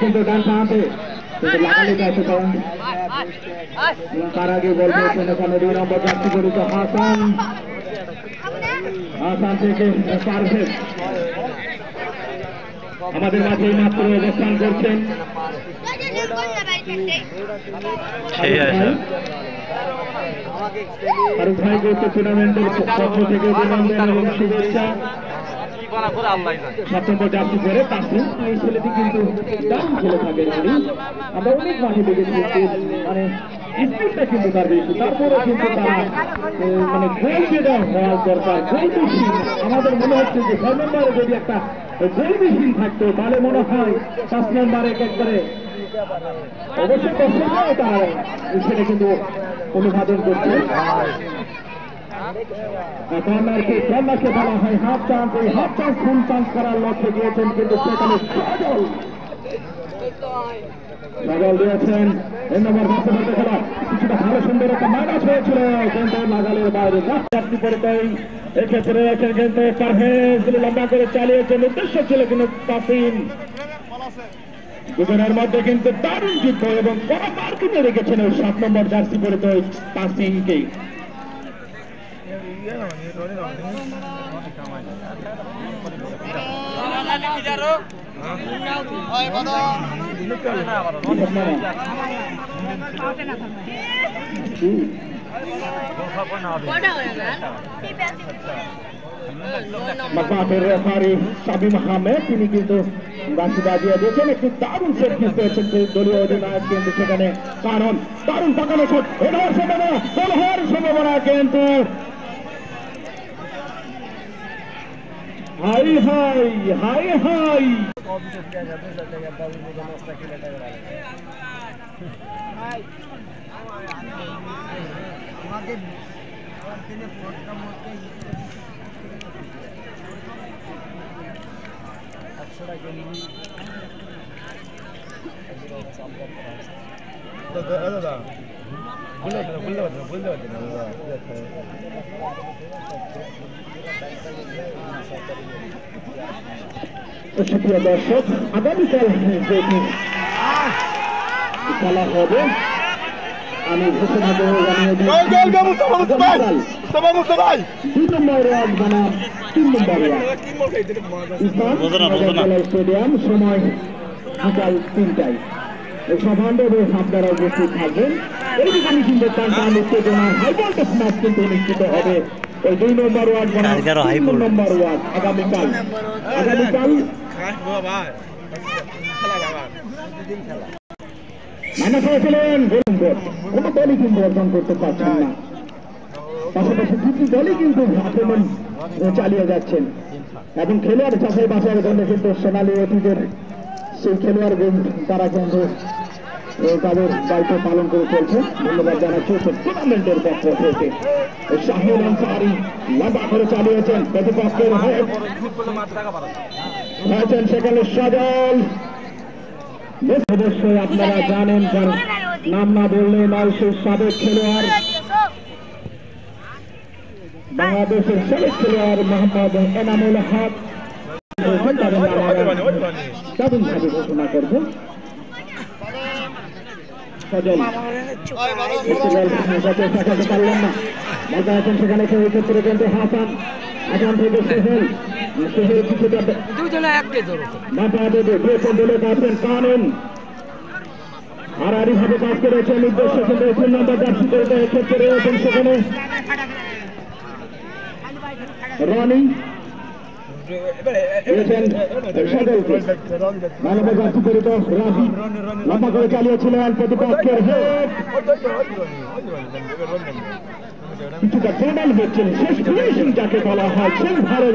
কিন্তু ডান পাহাড়ে লাগালে যাচ্ছে তার আগে বল পেয়েছেন এখানে 2 নম্বর জার্সি পরিত হাসান থেকে পারভেজ আমাদের মাঝে মাত্র অবস্থান করছেন। ফারুক ভাইকে টুর্নামেন্টের পক্ষ থেকে অভিনন্দন এবং শুভেচ্ছা। 7 নম্বর জার্সি পরে তাসিম এই ছেলেটি কিন্তু দারুণ খেলে থাকে। আমরা অনেক মাঠে দেখেছি মানে স্পিডটা কিন্তু তার বেশি, তারপরে কিন্তু তারা মানে গোল যেটা হওয়ার দরকার গোল মেশিন আমাদের মনে হচ্ছে যে 6 নম্বরে যদি একটা গোল মেশিন থাকতো তাহলে মনে হয় 5 নম্বরে একবারে অবশ্যই কষ্ট হয় তারা সেটা কিন্তু অনুবাদন করছে। কর্নারকে বলা হয় হাফ চান্স, এই হাফ চান্স ফুল চান্স করার লক্ষ্যে দিয়েছেন কিন্তু সেখানে সজল দিয়েছেন এই নম্বর বাস্তবতা খেলা কিছুটা ভালো সুন্দর একটা মাইনাস হয়েছিল কিন্তু নাগালের বাইরে চাকরি পরিচয় এক্ষেত্রে রয়েছেন কিন্তু পারভেজ লম্বা করে চালিয়েছেন, উদ্দেশ্য ছিল কিন্তু তাসিম। দুজনের মধ্যে কিন্তু দারুণ যুদ্ধ এবং বড় মার্কিংয়ে রেখেছেন 7 নম্বর জার্সি পরিচয় তাসিমকে। সাবিম আহমেদ তিনি কিন্তু বাঁশি বাজিয়ে দিয়েছেন, একটি দারুণ সেট মিস পেয়েছেন দলীয় অধিনায়ক কিন্তু সেখানে কারণ দারুণ পাকানো শট এবার সম্ভাবনা গোল হওয়ার সম্ভাবনা কিন্তু হাই হাই হাই হাই সুপ্রিয় দর্শক আগামীকাল খেলা হবে আমি ঘোষণা করে জানিয়ে দিই 2 নম্বর ওয়ার্ড বনাম 3 নম্বর ওয়ার্ড স্টেডিয়াম, সময় সকাল 3টায়। এই সভান্ডে আপনারা উপস্থিত থাকবেন। এইদিকে আমি কিন্তু টান উত্তেজনার হাই ভোল্টেজ ম্যাচ কিন্তু অনুষ্ঠিত হবে ওই 2 নম্বর ওয়ার্ড বনাম 3 নম্বর ওয়ার্ড আগামীকাল মাইনাস হয়েছিলেন কোন দলই কিন্তু অর্জন করতে পারছেন না, পাশাপাশি 2টি দলই কিন্তু আক্রমণ চালিয়ে যাচ্ছেন এবং খেলোয়াড় চাষাই বাছাইয়ের জন্য কিন্তু সোনালী অতীতের সেই খেলোয়াড় তারা কিন্তু তাদের দায়িত্ব পালন করে চলছে। ধন্যবাদ জানাচ্ছি টুর্নামেন্টের পক্ষ থেকে। শাহিল আনসারী লম্বা করে চালিয়েছেন প্রতিপক্ষের হয়েছেন সেখানে সজল। অবশ্যই আপনারা জানেন যার নাম না বললে নয় সেই সাবেক খেলোয়াড় বাংলাদেশের সাবেক খেলোয়াড় মোহাম্মদ এনামুল হক দারুণভাবে ঘোষণা করবেন। সজল পারলেন না, মজা আছেন সেখানে সেই ক্ষেত্রে কিন্তু হাসান আসাম থেকে সোহেল কিছুটা কানুন হারাহারি ভাবে কাজ করেছেন, উদ্দেশ্য কিন্তু 3 নম্বর জার্সি করতে ক্ষেত্রে রয়েছেন সেখানে রনি লম্বা করে চালিয়েছিলেন প্রতিপক্ষের কিছুটা পেনাল হচ্ছেন শেষ ফিনিশিং যাকে বলা হয় সেই ভালো